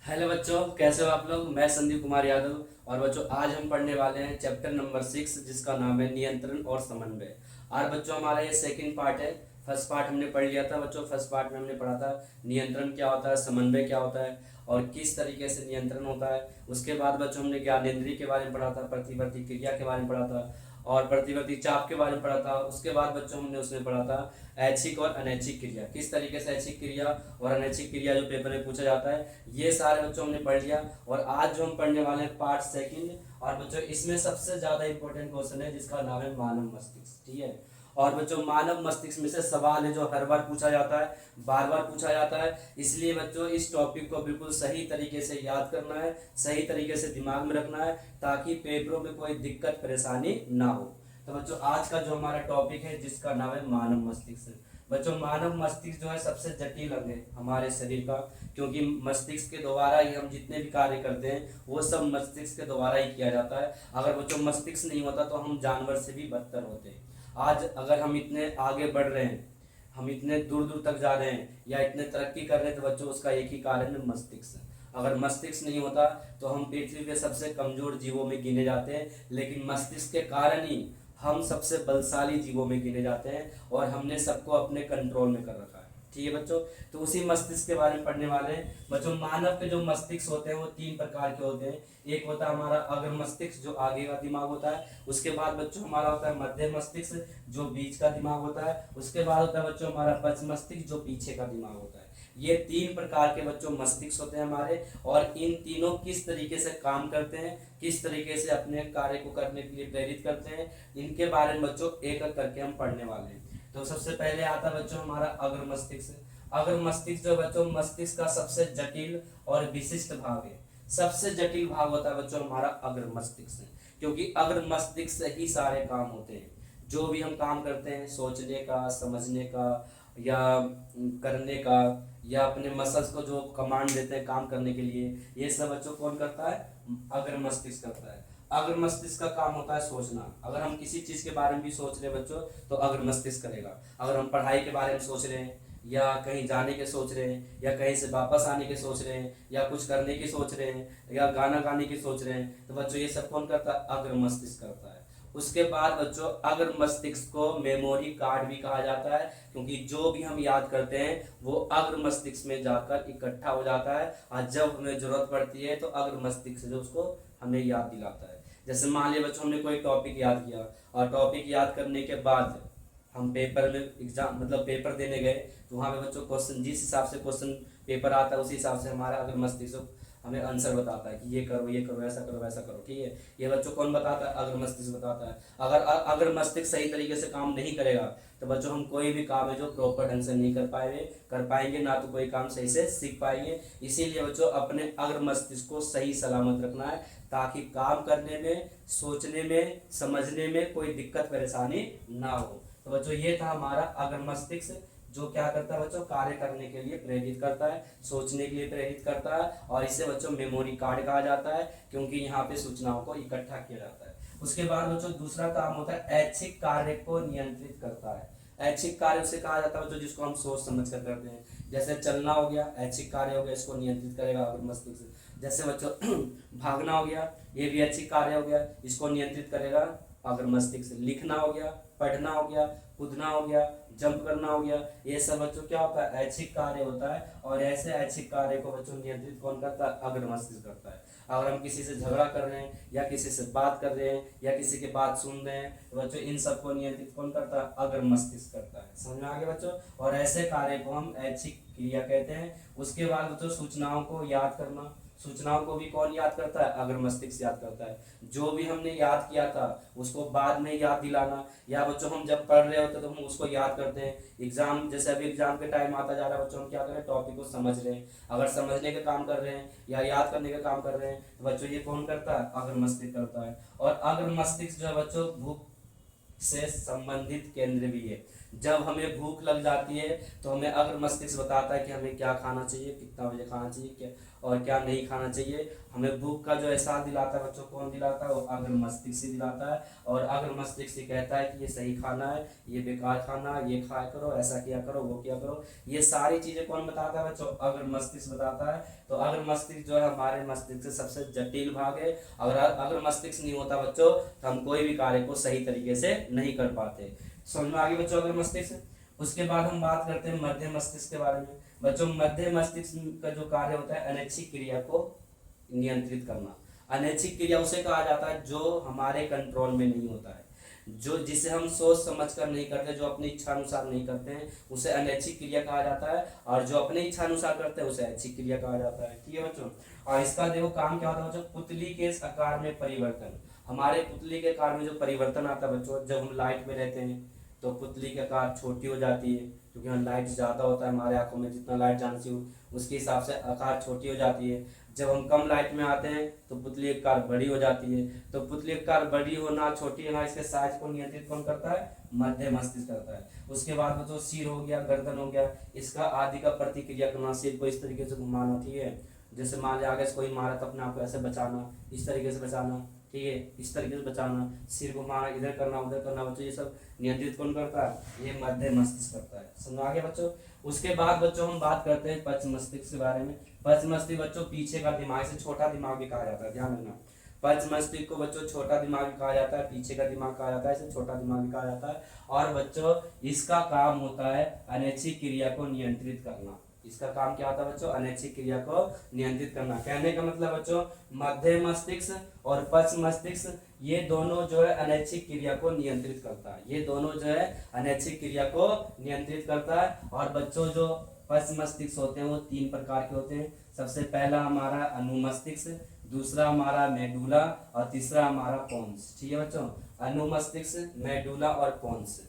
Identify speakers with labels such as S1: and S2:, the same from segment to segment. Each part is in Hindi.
S1: हेलो बच्चों, कैसे हो आप लोग। मैं संदीप कुमार यादव। और बच्चों, आज हम पढ़ने वाले हैं चैप्टर नंबर 6, जिसका नाम है नियंत्रण और समन्वय। और बच्चों, हमारा ये सेकंड पार्ट है। फर्स्ट पार्ट हमने पढ़ लिया था बच्चों। फर्स्ट पार्ट में हमने पढ़ा था नियंत्रण क्या होता है, समन्वय क्या होता है और किस तरीके से नियंत्रण होता है। उसके बाद बच्चों हमने ज्ञानेंद्रिय के बारे में पढ़ा था, प्रतिवर्ती क्रिया के बारे में पढ़ा था और प्रतिवर्ती चाप के बारे में पढ़ा था। उसके बाद बच्चों हमने उसमें पढ़ा था ऐच्छिक और अनैच्छिक क्रिया, किस तरीके से ऐच्छिक क्रिया और अनैच्छिक क्रिया जो पेपर में पूछा जाता है, ये सारे बच्चों हमने पढ़ लिया। और आज जो हम पढ़ने वाले हैं पार्ट सेकंड। और बच्चों, इसमें सबसे ज्यादा इंपॉर्टेंट क्वेश्चन है जिसका नाम है मानव मस्तिष्क। ठीक है। और बच्चों, मानव मस्तिष्क में से सवाल है जो हर बार पूछा जाता है, बार बार पूछा जाता है। इसलिए बच्चों, इस टॉपिक को बिल्कुल सही तरीके से याद करना है, सही तरीके से दिमाग में रखना है, ताकि पेपरों में कोई दिक्कत परेशानी ना हो। तो बच्चों, आज का जो हमारा टॉपिक है जिसका नाम है मानव मस्तिष्क। बच्चों, मानव मस्तिष्क जो है सबसे जटिल अंग है हमारे शरीर का, क्योंकि मस्तिष्क के द्वारा ही हम जितने भी कार्य करते हैं वो सब मस्तिष्क के द्वारा ही किया जाता है। अगर बच्चों मस्तिष्क नहीं होता तो हम जानवर से भी बदतर होते हैं। आज अगर हम इतने आगे बढ़ रहे हैं, हम इतने दूर दूर तक जा रहे हैं या इतने तरक्की कर रहे हैं, तो बच्चों उसका एक ही कारण है, मस्तिष्क। अगर मस्तिष्क नहीं होता तो हम पृथ्वी पे सबसे कमजोर जीवों में गिने जाते हैं, लेकिन मस्तिष्क के कारण ही हम सबसे बलशाली जीवों में गिने जाते हैं और हमने सबको अपने कंट्रोल में कर रखा है। ठीक है बच्चों। तो उसी मस्तिष्क के बारे में पढ़ने वाले हैं बच्चों। मानव के जो मस्तिष्क होते हैं वो तीन प्रकार के होते हैं। एक होता है हमारा अग्र मस्तिष्क, जो आगे का दिमाग होता है। उसके बाद बच्चों हमारा होता है मध्य मस्तिष्क, जो बीच का दिमाग होता है। उसके बाद होता है बच्चों हमारा पश्च मस्तिष्क, जो पीछे का दिमाग होता है। ये तीन प्रकार के बच्चों मस्तिष्क होते हैं हमारे। और इन तीनों किस तरीके से काम करते हैं, किस तरीके से अपने कार्य को करने के लिए प्रेरित करते हैं, इनके बारे में बच्चों एक एक करके हम पढ़ने वाले हैं। तो सबसे पहले आता है बच्चों हमारा अग्र मस्तिष्क। अग्र मस्तिष्क जो बच्चों मस्तिष्क का सबसे जटिल और विशिष्ट भाग है। सबसे जटिल भाग होता है बच्चों हमारा अग्र मस्तिष्क, क्योंकि अग्र मस्तिष्क से ही सारे काम होते हैं। जो भी हम काम करते हैं, सोचने का, समझने का या करने का, या अपने मसल्स को जो कमांड देते हैं काम करने के लिए, ये सब बच्चों कौन करता है, अग्र मस्तिष्क करता है। अग्र मस्तिष्क का काम होता है सोचना। अगर हम किसी चीज के बारे में भी सोच रहे हैं बच्चों, तो अग्र मस्तिष्क करेगा। अगर हम पढ़ाई के बारे में सोच रहे हैं, या कहीं जाने के सोच रहे हैं, या कहीं से वापस आने के सोच रहे हैं, या कुछ करने की सोच रहे हैं, या गाना गाने की सोच रहे हैं, तो बच्चों ये सब कौन करता है, अग्र मस्तिष्क करता है। उसके बाद बच्चों अग्र मस्तिष्क को मेमोरी कार्ड भी कहा जाता है, क्योंकि जो भी हम याद करते हैं वो अग्र मस्तिष्क में जाकर इकट्ठा हो जाता है, और जब हमें जरूरत पड़ती है तो अग्र मस्तिष्क से जो उसको हमें याद दिलाता है। जैसे मान लिया बच्चों हमने कोई टॉपिक याद किया, और टॉपिक याद करने के बाद हम पेपर में एग्जाम मतलब पेपर देने गए, तो वहाँ पे बच्चों क्वेश्चन जिस हिसाब से क्वेश्चन पेपर आता है उसी हिसाब से हमारा अग्र मस्तिष्क हमें आंसर बताता है कि ये करो, ये करो, ऐसा करो, वैसा करो। ठीक है। ये बच्चों कौन बताता है, अग्र मस्तिष्क बताता है। अगर अग्र मस्तिष्क सही तरीके से काम नहीं करेगा तो बच्चों हम कोई भी काम है जो प्रॉपर ढंग से नहीं कर पाएंगे, ना तो कोई काम सही से सीख पाएंगे। इसीलिए बच्चों अपने अग्र मस्तिष्क को सही सलामत रखना है, ताकि काम करने में, सोचने में, समझने में कोई दिक्कत परेशानी ना हो। तो बच्चों ये था हमारा अग्र मस्तिष्क, जो क्या करता है बच्चों, कार्य करने के लिए प्रेरित करता है, सोचने के लिए प्रेरित करता है, और इसे बच्चों मेमोरी कार्ड कहा जाता है, क्योंकि यहाँ पे सूचनाओं को इकट्ठा किया जाता है। उसके बाद बच्चों दूसरा काम होता है ऐच्छिक कार्य को नियंत्रित करता है। ऐच्छिक कार्य उसे कहा जाता है बच्चों जिसको हम सोच समझ कर करते हैं। जैसे चलना हो गया, ऐच्छिक कार्य हो गया, इसको नियंत्रित करेगा अग्र मस्तिष्क। जैसे बच्चों भागना हो गया, ये भी ऐच्छिक कार्य हो गया, इसको नियंत्रित करेगा अग्र मस्तिष्क। लिखना हो गया, पढ़ना हो गया, कूदना हो गया, जंप करना हो गया, ये सब बच्चों क्या होता है, ऐच्छिक कार्य होता है। और ऐसे ऐच्छिक कार्य को बच्चों नियंत्रित कौन करता है, अग्र मस्तिष्क करता है। अगर हम किसी से झगड़ा कर रहे हैं, या किसी से बात कर रहे हैं, या किसी की बात सुन रहे हैं, तो बच्चों इन सबको नियंत्रित कौन करता है, अग्र मस्तिष्क करता है। समझ में आ गया बच्चों। और ऐसे कार्य को हम ऐच्छिक क्रिया कहते हैं। उसके बाद बच्चों सूचनाओं को याद करना। सूचनाओं को भी कौन याद करता है, अग्र मस्तिष्क याद करता है। जो भी हमने याद किया था उसको बाद में याद दिलाना, या बच्चों हम जब पढ़ रहे होते तो हम उसको याद करते हैं। एग्जाम जैसे अभी एग्जाम के टाइम आता जा रहा है बच्चों, हम क्या करें, टॉपिक को समझ रहे हैं। अगर समझने का काम कर रहे हैं या याद करने का काम कर रहे हैं, तो बच्चों ये कौन करता है, अग्र मस्तिष्क करता है। और अग्र मस्तिष्क जो है बच्चों भूख से संबंधित केंद्र भी है। जब हमें भूख लग जाती है तो हमें अग्र मस्तिष्क बताता है कि हमें क्या खाना चाहिए, कितना बजे खाना चाहिए, क्या और क्या नहीं खाना चाहिए। हमें भूख का जो एहसास दिलाता है बच्चों, कौन दिलाता है? वो अग्र मस्तिष्क से दिलाता है। और अग्र मस्तिष्क से कहता है कि ये सही खाना है, ये बेकार खाना है, ये खाया करो, ऐसा किया करो, वो किया करो। ये सारी चीजें कौन बताता है बच्चों? अग्र मस्तिष्क बताता है। तो अग्र मस्तिष्क जो है हमारे मस्तिष्क से सबसे जटिल भाग है। अगर अग्र मस्तिष्क नहीं होता बच्चों तो हम कोई भी कार्य को सही तरीके से नहीं कर पाते। समझ में आ गई बच्चों अग्र मस्तिष्क। उसके बाद हम बात करते हैं मध्य मस्तिष्क के बारे में। बच्चों मध्य मस्तिष्क का जो कार्य होता है अनैच्छिक क्रिया को नियंत्रित करना। अनैच्छिक क्रिया उसे कहा जाता है जो हमारे कंट्रोल में नहीं होता है, जो जिसे हम सोच समझ कर नहीं करते, जो अपनी इच्छा अनुसार नहीं करते हैं, उसे अनैच्छिक क्रिया कहा जाता है। और जो अपनी इच्छा अनुसार करते हैं उसे ऐच्छिक क्रिया कहा जाता है। ठीक है बच्चों। और इसका देखो काम क्या होता है बच्चों? पुतली के आकार में परिवर्तन। हमारे पुतली के आकार में जो परिवर्तन आता है बच्चों, जब हम लाइट में रहते हैं तो पुतली का आकार छोटी हो जाती है, क्योंकि हम लाइट ज़्यादा होता है हमारे आंखों में, जितना लाइट जाना चाहिए उसके हिसाब से आकार छोटी हो जाती है। जब हम कम लाइट में आते हैं तो पुतली का आकार बड़ी हो जाती है। तो पुतली का आकार बड़ी होना, छोटी होना, इसके साइज को नियंत्रित कौन करता है? मध्य मस्तिष्क करता है। उसके बाद बच्चों सिर हो गया, गर्दन हो गया, इसका आदि का प्रतिक्रिया करना, सिर को इस तरीके से घुमाना। ठीक है, जैसे मान लिया आगे से कोई मारा तो अपने आप को ऐसे बचाना, इस तरीके से बचाना। ठीक है, इस तरीके से बचाना, सिर घुमाना, इधर करना उधर करना बच्चों, ये सब नियंत्रित कौन करता है? ये मध्य मस्तिष्क करता है। समझ आ गया बच्चों। उसके बाद बच्चों हम बात करते हैं पश्च मस्तिष्क के बारे में। पश्च मस्तिष्क बच्चों पीछे का दिमाग, से छोटा दिमाग भी कहा जाता है, ध्यान रखना। पश्च मस्तिष्क को बच्चों छोटा दिमाग भी कहा जाता है, पीछे का दिमाग कहा जाता है, इसे छोटा दिमाग भी कहा जाता है। और बच्चों इसका काम होता है अनैच्छिक क्रिया को नियंत्रित करना। इसका काम क्या होता है बच्चों? अनैच्छिक क्रिया को नियंत्रित करना। कहने का मतलब बच्चों मध्य मस्तिष्क और पश्च मस्तिष्क ये दोनों जो है अनैच्छिक क्रिया को नियंत्रित करता है। ये दोनों जो है अनैच्छिक क्रिया को नियंत्रित करता है। और बच्चों जो पश्च मस्तिष्क होते हैं वो 3 प्रकार के होते हैं। सबसे पहला हमारा अनुमस्तिष्क, दूसरा हमारा मेडुला और तीसरा हमारा पोन्स। ठीक है बच्चों, अनुमस्तिष्क, मेडुला और पोन्स,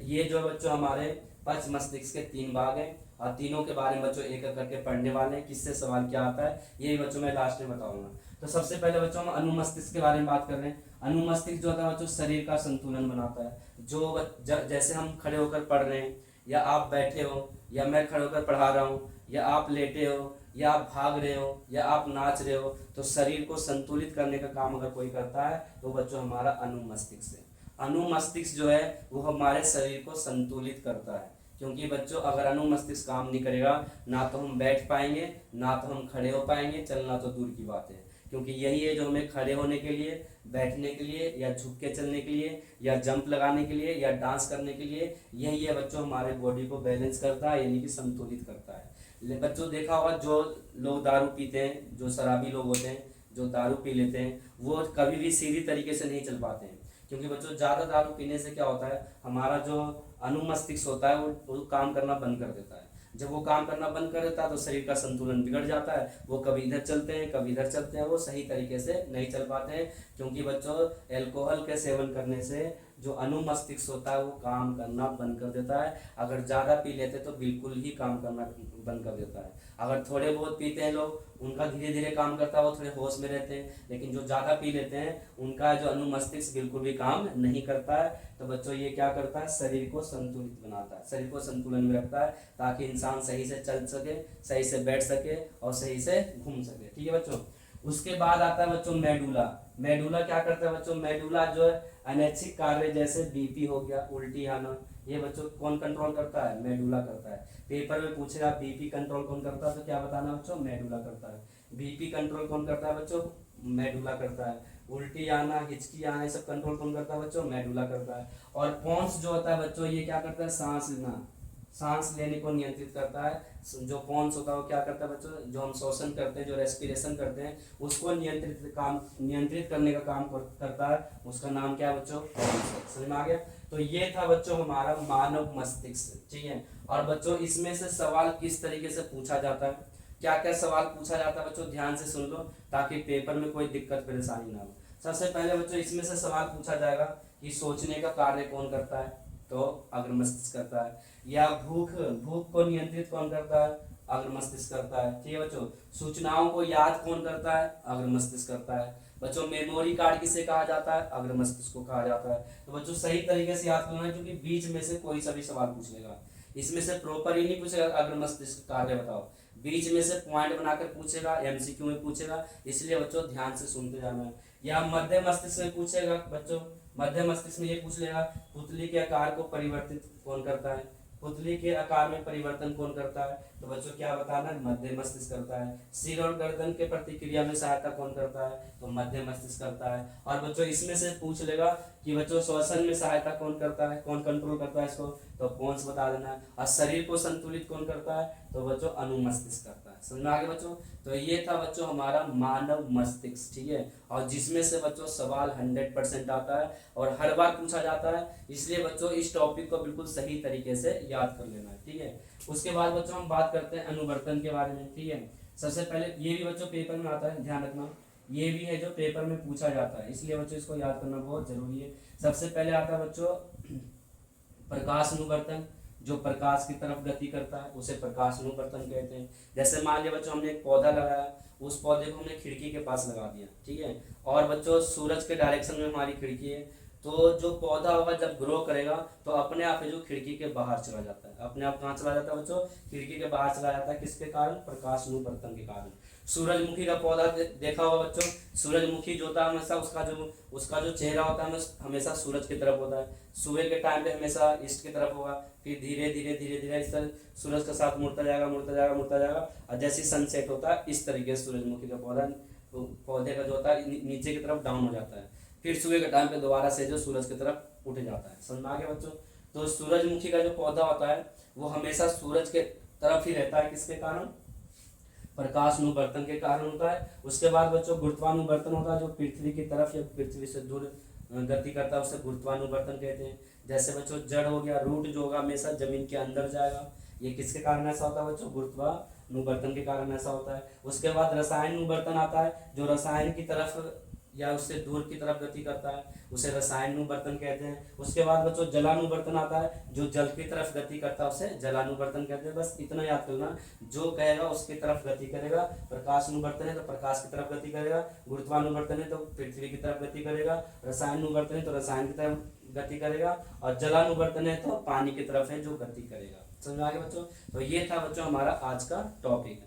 S1: ये जो बच्चों हमारे पश्च मस्तिष्क के 3 भाग हैं। और तीनों के बारे में बच्चों एक एक करके पढ़ने वाले हैं। किससे सवाल क्या आता है ये बच्चों मैं लास्ट में बताऊंगा। तो सबसे पहले बच्चों हम अनुमस्तिष्क के बारे में बात कर रहे हैं। अनुमस्तिष्क जो होता है बच्चों शरीर का संतुलन बनाता है। जो जैसे हम खड़े होकर पढ़ रहे हैं, या आप बैठे हो, या मैं खड़े होकर पढ़ा रहा हूँ, या आप लेटे हो, या आप भाग रहे हो, या आप नाच रहे हो, तो शरीर को संतुलित करने का काम अगर कोई करता है तो बच्चों हमारा अनुमस्तिष्क है। अनुमस्तिष्क जो है वो हमारे शरीर को संतुलित करता है। क्योंकि बच्चों अगर अनुमस्तिष्क काम नहीं करेगा ना तो हम बैठ पाएंगे, ना तो हम खड़े हो पाएंगे, चलना तो दूर की बात है। क्योंकि यही है जो हमें खड़े होने के लिए, बैठने के लिए, या झुक के चलने के लिए, या जंप लगाने के लिए, या डांस करने के लिए, यही है बच्चों हमारे बॉडी को बैलेंस करता है, यानी कि संतुलित करता है। बच्चों देखा होगा जो लोग दारू पीते हैं, जो शराबी लोग होते हैं, जो दारू पी लेते हैं, वो कभी भी सीधी तरीके से नहीं चल पाते हैं। क्योंकि बच्चों ज़्यादा दारू पीने से क्या होता है, हमारा जो अनुमस्तिष्क होता है वो काम करना बंद कर देता है। जब वो काम करना बंद कर देता है तो शरीर का संतुलन बिगड़ जाता है। वो कभी इधर चलते हैं, कभी इधर चलते हैं, वो सही तरीके से नहीं चल पाते हैं। क्योंकि बच्चों एल्कोहल के सेवन करने से जो अनुमस्तिष्क होता है वो काम करना बंद कर देता है। अगर ज़्यादा पी लेते तो बिल्कुल ही काम करना बंद कर देता है। अगर थोड़े बहुत पीते हैं लोग, उनका धीरे धीरे काम करता है, वो थोड़े होश में रहते हैं। लेकिन जो ज़्यादा पी लेते हैं उनका जो अनुमस्तिष्क बिल्कुल भी काम नहीं करता है। तो बच्चों ये क्या करता है, शरीर को संतुलित बनाता है, शरीर को संतुलन में रखता है, ताकि इंसान सही से चल सके, सही से बैठ सके और सही से घूम सके। ठीक है बच्चों। उसके बाद आता है बच्चों मेडुला। मेडुला क्या करता है बच्चों? मेडुला जो है अनैच्छिक कार्य जैसे बीपी हो गया, उल्टी आना, ये बच्चों कौन कंट्रोल करता है? मेडुला करता है। पेपर में पूछेगा बीपी कंट्रोल कौन करता है तो क्या बताना बच्चों? मेडुला करता है। बीपी कंट्रोल कौन करता है बच्चों? मेडुला करता है। उल्टी आना, हिचकी आना, ये सब कंट्रोल कौन करता है बच्चों? मेडुला करता है। और पोन्स जो होता है बच्चों ये क्या करता है? सांस लेना, सांस लेने को नियंत्रित करता है। जो पोन्स होता है वो क्या करता है बच्चों? जो हम श्वसन करते हैं, जो रेस्पिरेशन करते हैं, उसको नियंत्रित करने का काम करता है। उसका नाम क्या है बच्चों? समझ में आ गया। तो ये था बच्चों हमारा मानव मस्तिष्क। ठीक है। और बच्चों इसमें से सवाल किस तरीके से पूछा जाता है, क्या क्या सवाल पूछा जाता है बच्चों, ध्यान से सुन लो ताकि पेपर में कोई दिक्कत परेशानी ना हो। सबसे पहले बच्चों इसमें से सवाल पूछा जाएगा कि सोचने का कार्य कौन करता है, तो अग्र मस्तिष्क करता है। या भूख को नियंत्रित कौन करता है? अग्र मस्तिष्क करता है। ठीक है बच्चों। सूचनाओं को याद कौन करता है? अग्र मस्तिष्क करता है। बच्चों मेमोरी कार्ड किसे कहा जाता है? अग्र मस्तिष्क को कहा जाता है। तो बच्चों सही तरीके से याद करना है, क्योंकि बीच में से कोई सा भी सवाल पूछ लेगा, इसमें से प्रॉपर ही नहीं पूछेगा अग्र मस्तिष्क कार्य बताओ, बीच में से पॉइंट बनाकर पूछेगा, एमसीक्यू में पूछेगा, इसलिए बच्चों ध्यान से सुनते जाना है। या मध्य मस्तिष्क में पूछेगा बच्चों, मध्य मस्तिष्क में ये पूछ लेगा पुतली के आकार को परिवर्तित कौन करता है, पुतली के आकार में परिवर्तन कौन करता है, तो बच्चों क्या बताना है, मध्य मस्तिष्क करता है। सिर और गर्दन के प्रतिक्रिया में सहायता कौन करता है, तो मध्य मस्तिष्क करता है। और बच्चों इसमें से पूछ लेगा कि बच्चों श्वसन में सहायता कौन करता है, कौन कंट्रोल करता है इसको, तो पोन्स बता देना है। और शरीर को संतुलित कौन करता है, तो बच्चों अनुमस्तिष्क करता है। समझ में आ गया बच्चों। तो ये था बच्चों हमारा मानव मस्तिष्क, ठीक है, और जिसमें से बच्चों सवाल 100% आता है और हर बार पूछा जाता है, इसलिए बच्चों इस टॉपिक को बिल्कुल सही तरीके से याद कर लेना है, ठीक है। उसके बाद बच्चों हम बात करते हैं अनुवर्तन के बारे में, ठीक है। सबसे पहले ये भी बच्चों पेपर में आता है, ध्यान रखना, ये भी है जो पेपर में पूछा जाता है, इसलिए बच्चों इसको याद करना बहुत जरूरी है। सबसे पहले आता है बच्चों प्रकाश अनुवर्तन, जो प्रकाश की तरफ गति करता है उसे प्रकाश अनुवर्तन कहते हैं। जैसे मान लिया बच्चों हमने एक पौधा लगाया, उस पौधे को हमने खिड़की के पास लगा दिया, ठीक है, और बच्चों सूरज के डायरेक्शन में हमारी खिड़की है, तो जो पौधा होगा जब ग्रो करेगा तो अपने आप जो खिड़की के बाहर चला जाता है, अपने आप कहाँ चला जाता है बच्चों, खिड़की के बाहर चला जाता है। किसके कारण, प्रकाश अनुवर्तन के कारण। सूरजमुखी का पौधा देखा होगा बच्चों, सूरजमुखी जो होता है हमेशा उसका जो चेहरा होता है हमेशा सूरज की तरफ होता है, सुबह के टाइम पे हमेशा ईस्ट की तरफ होगा, फिर धीरे धीरे धीरे धीरे इस तरह सूरज के साथ मुड़ता जाएगा मुड़ता जाएगा मुड़ता जाएगा, और जैसे सनसेट होता है इस तरीके से सूरजमुखी का पौधे का जो होता है नीचे की तरफ डाउन हो जाता है, फिर सुबह के टाइम पे दोबारा से जो सूरज की तरफ उठ जाता है। समझ में आ गया बच्चों। तो सूरजमुखी का जो पौधा होता है वो हमेशा सूरज के तरफ ही रहता है, किसके कारण, प्रकाश अनुवर्तन के कारण होता है। उसके बाद बच्चों गुरुत्वानुवर्तन होता है, जो पृथ्वी की तरफ या पृथ्वी से दूर गति करता है उसे गुरुत्वानुवर्तन कहते हैं। जैसे बच्चों जड़ हो गया, रूट जो होगा हमेशा जमीन के अंदर जाएगा, ये किसके कारण ऐसा होता है बच्चों, गुरुत्वानुवर्तन के कारण ऐसा होता है। उसके बाद रसायन अनुवर्तन आता है, जो रसायन की तरफ या उससे दूर की तरफ गति करता है उसे रसायन अनुवर्तन कहते हैं। उसके बाद बच्चों जलानुवर्तन आता है, जो जल की तरफ गति करता है उसे जलानुवर्तन कहते हैं। बस इतना याद करना, जो कहेगा उसकी तरफ गति करेगा। प्रकाश अनुवर्तन है तो प्रकाश की तरफ गति करेगा, गुरुत्वानुवर्तन है तो पृथ्वी की तरफ गति करेगा, रसायन अनुवर्तन है तो रसायन की तरफ गति करेगा, और जलानुवर्तन है तो पानी की तरफ है जो गति करेगा। समझ में आ गया बच्चों। तो ये था बच्चों हमारा आज का टॉपिक।